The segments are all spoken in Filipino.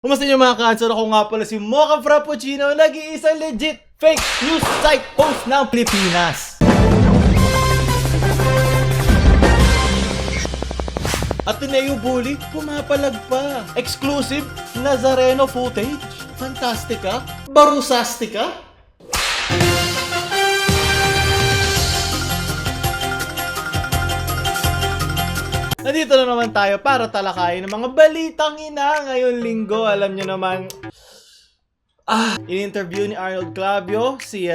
Kumusta niyo mga cancer? Ako nga pala si Mocha Frappuccino, nag-iisang legit fake news site host ng Pilipinas. Ateneo Bully, pumapalag pa. Exclusive Nazareno footage. Fantastica? Barusastica? Nandito na naman tayo para talakayin ng mga balitang ina ngayong linggo. Alam nyo naman, in-interview ni Arnold Clavio si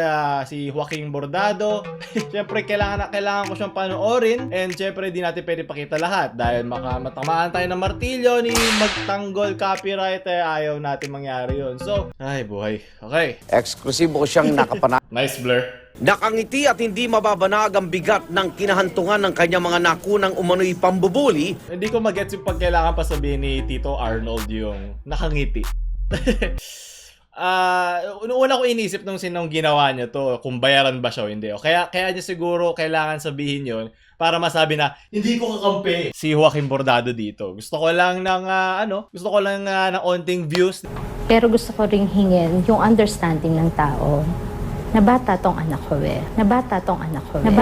Joaquin Bordado. Siyempre, kailangan ko siyang panoorin. And siyempre, di natin pwede pakita lahat. Dahil matamaan tayo ng martilyo ni magtanggol copyright. Ayaw natin mangyari yun. So, ay buhay. Okay. Eksklusibo ko siyang nakapana. Nice blur. Nakangiti at hindi mababanag ang bigat ng kinahantungan ng kanyang mga nakunang umano'y pambubuli. Hindi ko magets yung pag kailangan pa sabihin ni Tito Arnold yung nakangiti. Una ko inisip nung sinong ginawa niya to, kung bayaran ba siya o hindi. Kaya niya siguro kailangan sabihin yon para masabi na hindi ko kakampi si Joaquin Bordado dito. Gusto ko lang ng ng onting views. Pero gusto ko ring hingin yung understanding ng tao. Nabata tong anak ko eh. Nabata tong anak ko eh.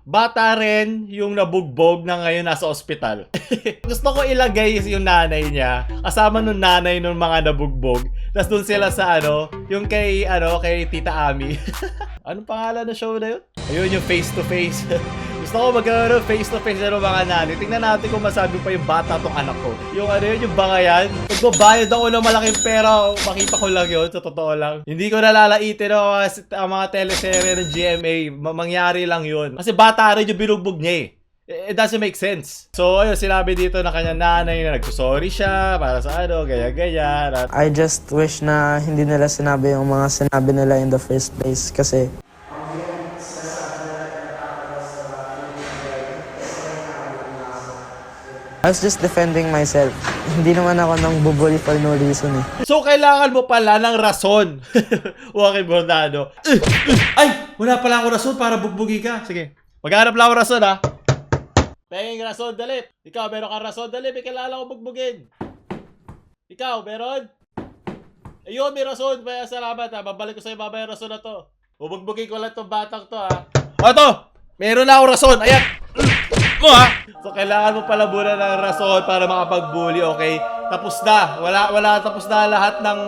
Bata rin yung nabugbog na ngayon nasa ospital. Gusto ko ilagay yung nanay niya kasama nung nanay nung mga nabugbog. Tapos dun sila sa yung kay Tita Ami. Anong pangalan ng show na yun? Ayun yung face to face. Gusto ko magkaroon face to face ng mga nanay. Tingnan natin kung masabi pa yung bata tong anak ko. Yung yung bangayan. Magbabayad ako ng malaking pera. Makita ko lang yun, sa totoo lang. Hindi ko nalalaitin ang mga teleserye ng GMA. Mangyari lang yun. Kasi bata rin yung binugbog niya eh. It doesn't make sense. So, ayun, sinabi dito na kanyang nanay na nagsusorry siya para sa ganyan-ganyan. I just wish na hindi nila sinabi yung mga sinabi nila in the first place kasi I was just defending myself. Hindi naman ako nang bubuli for no reason eh. So, kailangan mo pala ng rason. Joaquin Bordado. Ay! Wala pala akong rason para bugbugi ka. Sige. Maghanap lang ako rason ha. Penging rason, dali. Ikaw, meron kang rason, dali. May kailangan ko bugbugin. Ikaw, meron? Ayun, may rason. Kaya salamat ha. Babalik ko sa'yo babay rason na to. Bubugbugin ko lang itong batang to ha. O ito! Meron na akong rason. Ayan! Mo ha? So kailangan mo pala muna ng rason para makapagbully, okay? Tapos na. Wala tapos na lahat ng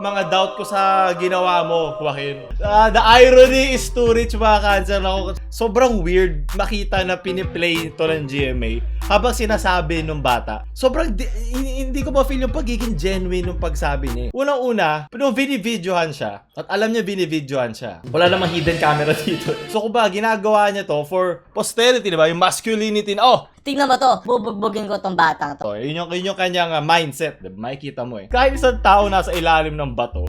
mga doubt ko sa ginawa mo, Joaquin. The irony is too rich, mga cancer. Sobrang weird makita na piniplay ito ng GMA habang sinasabi nung bata. Sobrang hindi ko ma-feel yung pagiging genuine nung pagsabi niya. Unang-una, nung binibidyohan siya, at alam niya binibidyohan siya, wala namang hidden camera dito. So kung ba, ginagawa niya to for posterity, diba? Yung masculinity na, tingnan mo to, bubugbugin ko tong batang to. yun yung kanyang mindset, diba? Makikita mo eh. Kahit isang tao nasa ilalim ng bato,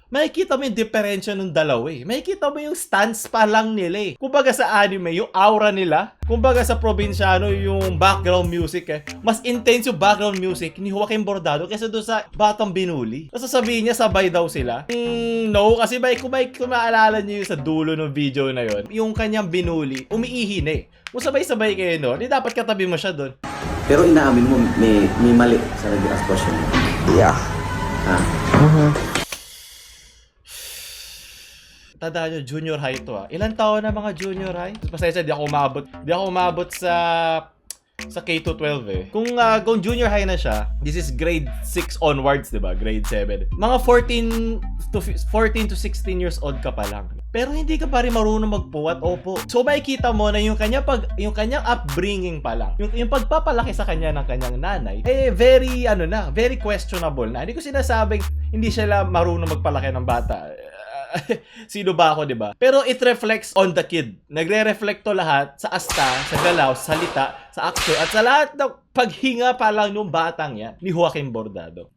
makikita mo yung diferensya ng dalawa eh. Makikita mo yung stance pa lang nila eh. Kumbaga sa anime, yung aura nila. Kumbaga sa probinsyano, yung background music eh. Mas intense yung background music ni Joaquin Bordado kaysa doon sa batang binuli. Tapos sasabihin niya, sabay daw sila. No, kasi kung maalala niyo yung sa dulo ng video na yon, yung kanyang binuli, umiihi na eh. Kung sabay-sabay kayo no, di dapat katabi mo siya doon. Pero inaamin mo may mali sa naging asposyon mo. yeah. Ha? Tandaan nyo, junior high to Ilan taon na mga junior high? Pasensya, di ako umabot sa K-12 eh. Kung junior high na siya, this is grade 6 onwards, diba? Grade 7. Mga 14 to 16 years old ka pa lang. Pero hindi ka pa rin marunong magpuwat, opo. So makikita mo na yung kanyang upbringing pa lang. Yung pagpapalaki sa kanya ng kanyang nanay, very questionable na. Hindi ko sinasabing hindi siya marunong magpalaki ng bata. Sino ba ako, 'di ba? Pero it reflects on the kid. Nagre-reflect to lahat sa asta, sa galaw, sa salita, sa action at sa lahat ng paghinga pa lang nung batang 'yan ni Joaquin Bordado.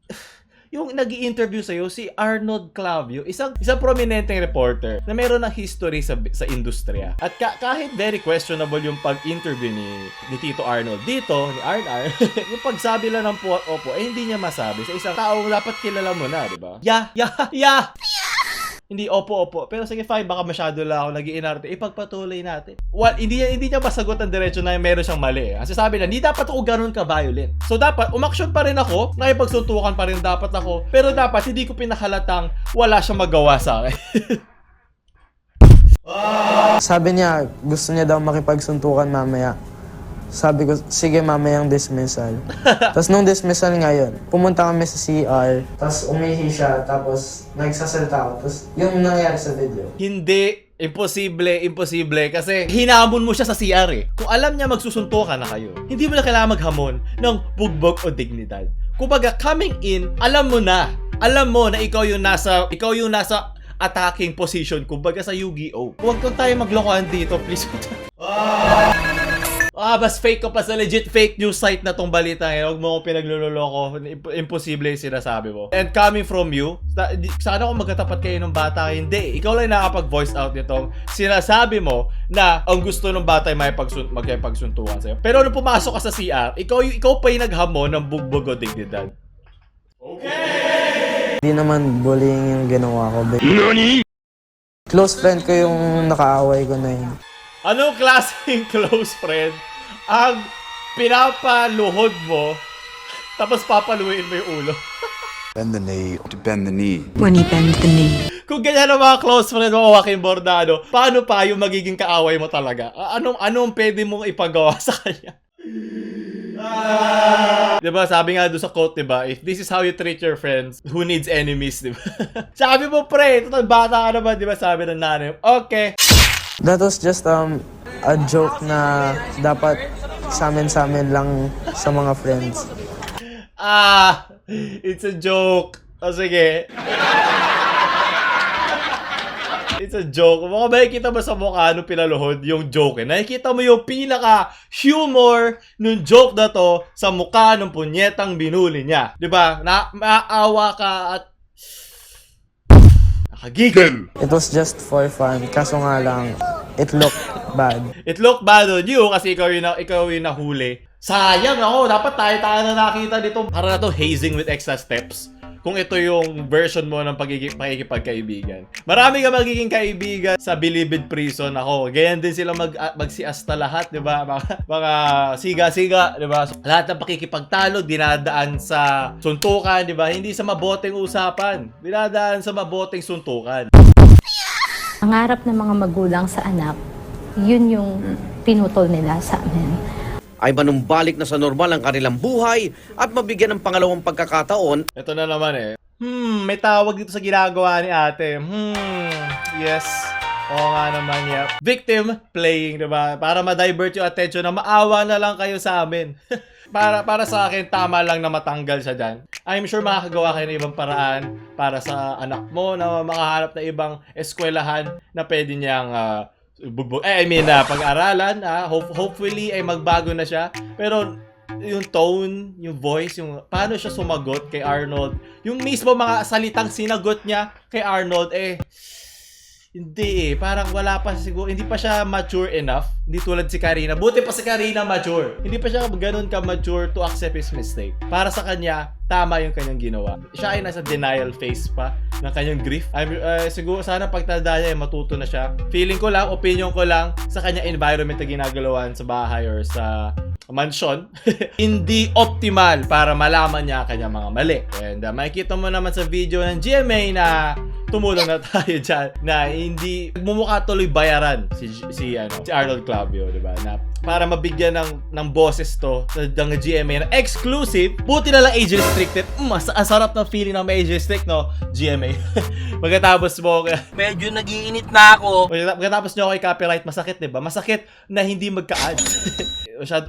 Yung nag-i-interview sa'yo, si Arnold Clavio, isang prominenteng reporter na meron ng history sa industriya. At kahit very questionable yung pag-interview ni Tito Arnold dito, ni Arnar, yung pagsabi lang ng opo, hindi niya masabi sa isang taong dapat kilala mo na, di ba? Yeah! Hindi, opo. Pero sige, fine, baka masyado lang ako nag-iinarte. Ipagpatuloy natin. Hindi niya masagot ang diretsyo na meron siyang mali. Kasi sabi na, hindi dapat ako ganun ka-violent. So dapat, umaksyon pa rin ako, nakipagsuntukan pa rin dapat ako, pero dapat hindi ko pinahalatang wala siyang magawa sa akin. Sabi niya, gusto niya daw makipagsuntukan mamaya. Sabi ko, sige mamayang dismissal. Tapos nung dismissal ngayon, pumunta kami sa CR, tapos umihi siya, tapos nagsasalita ako. Tapos yung nangyari sa video. Hindi. Imposible. Kasi hinamon mo siya sa CR eh. Kung alam niya magsusuntukan na kayo, hindi mo na kailangan maghamon ng bugbog o dignidad. Kumbaga, coming in, alam mo na ikaw yung nasa attacking position, kumbaga sa Yu-Gi-Oh. Huwag kang tayo maglokohan dito, please. Bas fake ko pa sa legit fake news site na tong balita ngayon. Huwag mo akong pinagluloloko. Imposible yung sinasabi mo. And coming from you, sana kung magkatapat kayo ng bata, hindi. Ikaw lang nakapag-voice out nitong sinasabi mo na ang gusto ng bata ay magkipagsuntukan sa'yo. Pero nung pumasok ka sa CR, ikaw pa yung naghamon ng bugbog o dignidad. Hindi naman bullying yung ginawa ko. Close friend ko yung nakaaway ko na yun. Anong klaseng close friend ang pinapaluhod mo tapos papaluin mo yung ulo? Bend the knee. Bend the knee. When he bends the knee. Kung ganyan ang mga close friend mo, Joaquin Bordado, paano pa yung magiging kaaway mo talaga? Anong pwede mong ipagawa sa kanya? Diba, sabi nga doon sa quote, diba, if this is how you treat your friends, who needs enemies, diba? Sabi mo, pre, total bata ka naman, diba, sabi ng nanay. Okay. That was just a joke na dapat sa amin lang sa mga friends. It's a joke. O sige. It's a joke. Mga makikita mo sa mukha nung pinaluhod yung joke. Nakikita mo yung pinaka-humor nung joke na to sa mukha ng punyetang binuli niya. Diba? Maawa ka at nakagigil. It was just for fun. Kaso nga lang, it looked bad. It looked bad on you kasi ikaw yung nahuli. Sayang ako. Dapat tayo na nakita dito. Para na to hazing with extra steps. Kung ito yung version mo ng pakikipagkaibigan. Marami ka magiging kaibigan sa bilibid prison. Ako, ganyan din sila magsiasta lahat, di ba? Mga siga-siga, di ba? Lahat ng pakikipagtalo, dinadaan sa suntukan, di ba? Hindi sa maboteng usapan. Dinadaan sa maboteng suntukan. Ang harap ng mga magulang sa anak, yun yung pinutol nila sa amin. Ay manumbalik na sa normal ang kanilang buhay at mabigyan ng pangalawang pagkakataon. Ito na naman eh. May tawag dito sa ginagawa ni ate. Yes. Oo nga naman, yep. Victim playing, diba? Para ma-divert yung attention na maawa na lang kayo sa amin. para sa akin, tama lang na matanggal siya dyan. I'm sure makakagawa kayo ng ibang paraan para sa anak mo na makahanap na ibang eskwelahan na pwede niyang pag-aralan. Hopefully ay magbago na siya. Pero yung tone, yung voice, yung paano siya sumagot kay Arnold, yung mismo mga salitang sinagot niya kay Arnold, hindi parang wala pa siguro, hindi pa siya mature enough. Hindi tulad si Karina. Buti pa si Karina mature. Hindi pa siya ganun ka-mature to accept his mistake. Para sa kanya, tama yung kanyang ginawa. Siya ay nasa denial phase pa ng kanyang grief. Siguro sana pagtanda niya, matuto na siya. Feeling ko lang, opinion ko lang, sa kanyang environment na ginagalawan sa bahay or sa mansion, hindi optimal para malaman niya kanyang mga mali. And makikita mo naman sa video ng GMA na tumulong na tayo dyan na hindi mumukha tuloy bayaran si Arnold Clavio, di ba? Na para mabigyan ng boses to ng GMA na exclusive. Buti na lang age restricted. Ang sarap ng feeling ng may age restrict, no? GMA. Pagkatapos mo, medyo nagiinit na ako. Pagkatapos nyo ako i-copyright, masakit, di ba? Masakit na hindi magka-ads.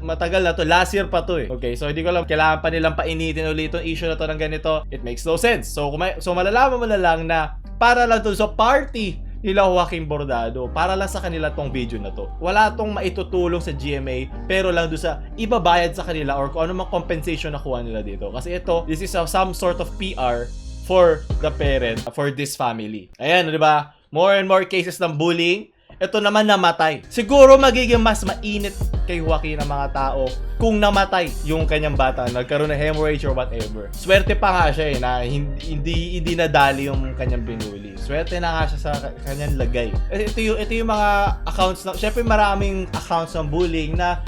Matagal na to. Last year pa to eh. Okay, so hindi ko alam. Kailangan pa nilang painitin ulit itong issue na to ng ganito. It makes no sense. So malalaman mo na lang na para lang to sa party nila Joaquin Bordado, para lang sa kanila tong video na to. Wala tong maitutulong sa GMA, pero lang doon sa ibabayad sa kanila or kung ano mang compensation na kuha nila dito. Kasi this is some sort of PR for the parent, for this family. Ayan, di ba? More and more cases ng bullying. Ito naman namatay. Siguro magiging mas mainit kay Joaquin ng mga tao kung namatay yung kanyang bata, nagkaroon ng hemorrhage or whatever. Swerte pa nga siya na hindi nadali yung kanyang binuli. Swerte na nga siya sa kanyang lagay. Ito yung mga accounts na, syempre maraming accounts ng bullying na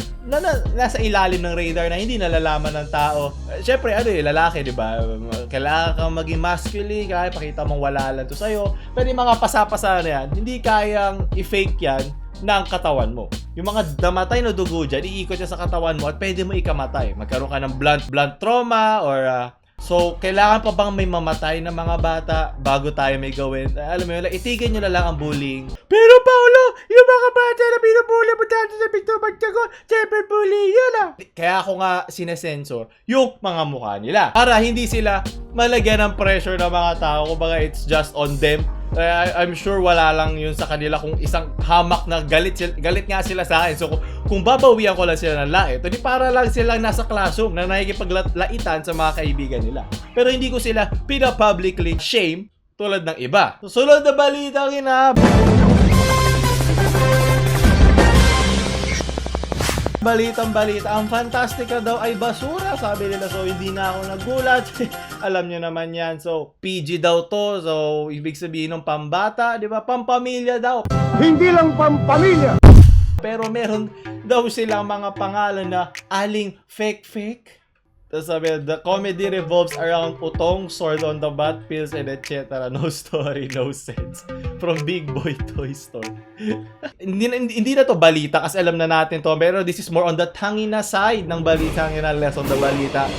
nasa ilalim ng radar na hindi nalalaman ng tao. Syempre, lalaki, di ba? Kailangan kang maging masculine, kaya pakita mong wala lang to sa'yo. Pero yung mga pasapasa na yan, hindi kayang i-fake yan ng katawan mo. Yung mga damatay na dugo dyan, iikot siya sa katawan mo at pwede mo ikamatay. Magkaroon ka ng blunt trauma or so, kailangan pa bang may mamatay na mga bata bago tayo may gawin? Alam mo yun, itigil nyo na lang ang bullying. Pero Paolo, yung mga bata na binubully mo dati sa Victor Magtagon, cyber bully, yun ah. Kaya ako nga sinesensor yung mga mukha nila. Para hindi sila malagyan ng pressure ng mga tao. Kumbaga, it's just on them. I'm sure wala lang yun sa kanila kung isang hamak na galit nga sila sa akin. So kung babawian ko lang sila ng lait, di para lang silang nasa classroom na nakikipaglaitan sa mga kaibigan nila. Pero hindi ko sila pina-publicly shame tulad ng iba. Susunod na balita Balitang-balita, ang Fantastica daw ay basura, sabi nila. So, hindi na ako nagulat. Alam nyo naman yan. So, PG daw to. So, ibig sabihin ng pambata, di ba? Pampamilya daw. Hindi lang pampamilya! Pero meron daw silang mga pangalan na aling fake. Tapos sabi, the comedy revolves around utong, sword on the bat, pills, and etc. No story, no sense. From Big Boy Toy Store. hindi na to balita kasi alam na natin to. Pero this is more on the tangina side ng balita. Less on the balita.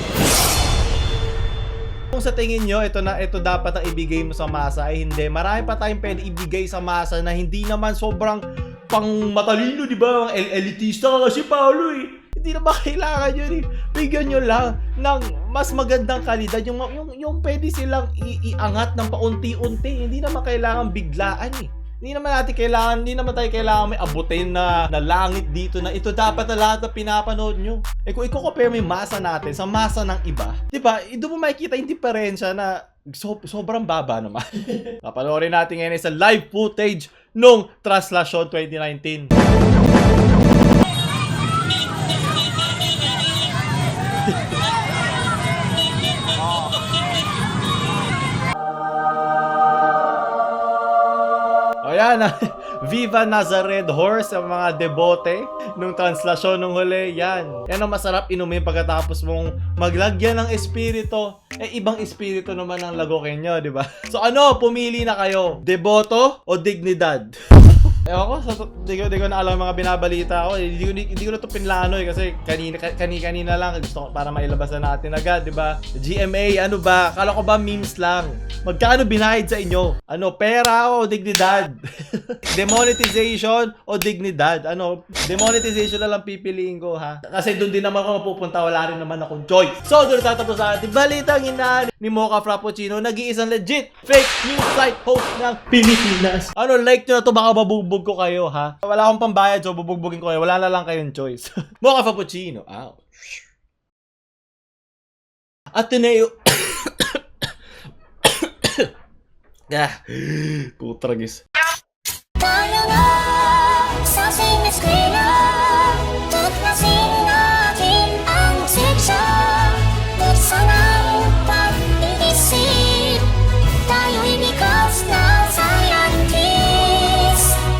Kung sa tingin nyo, ito dapat ang ibigay mo sa masa ay hindi. Marami pa tayong pwede ibigay sa masa na hindi naman sobrang pang matalino, di ba? Elitista ka kasi, Paolo eh. Hindi na ba kailangan yun eh. Bigyan nyo lang ng mas magandang kalidad. Yung pwede silang iangat ng paunti-unti. Hindi naman kailangan biglaan eh. Hindi naman tayo kailangan may abutin na langit dito na ito dapat na lahat na pinapanood nyo. Kung i-compare mo yung masa natin sa masa ng iba, di ba? Doon mo makikita yung diferensya na sobrang baba naman. Papanoorin natin ngayon sa live footage nung Translasyon 2019. Ayan, Viva Nazaret Horse ang mga debote nung translasyon nung huli. Yan ang masarap inumin pagkatapos mong maglagyan ng espiritu. Ibang espiritu naman ang lagokin nyo, di ba? So pumili na kayo. Deboto o dignidad? Ewan ko, di ko na alam mga binabalita ko. Hindi ko na ito pinlano kasi kanina lang gusto ko para mailabas na natin agad, di ba? GMA, ano ba? Kala ko ba memes lang? Magkano binayad sa inyo? Pera o dignidad? Demonetization o dignidad? Demonetization na lang pipiliin ko, ha? Kasi doon din naman ako mapupunta, wala rin naman akong choice. So, doon tatapos sa ating balitang inaan ni Mocha Frappuccino, nag-iisang legit fake news site host ng Pilipinas. Like nyo na to, baka mabugbog ko kayo, ha? Wala akong pambayad, so bubugbugin ko kayo. Wala na lang kayong choice. Mocha Frappuccino. Ateneo. Putragis. Tayo na sa siniskwela.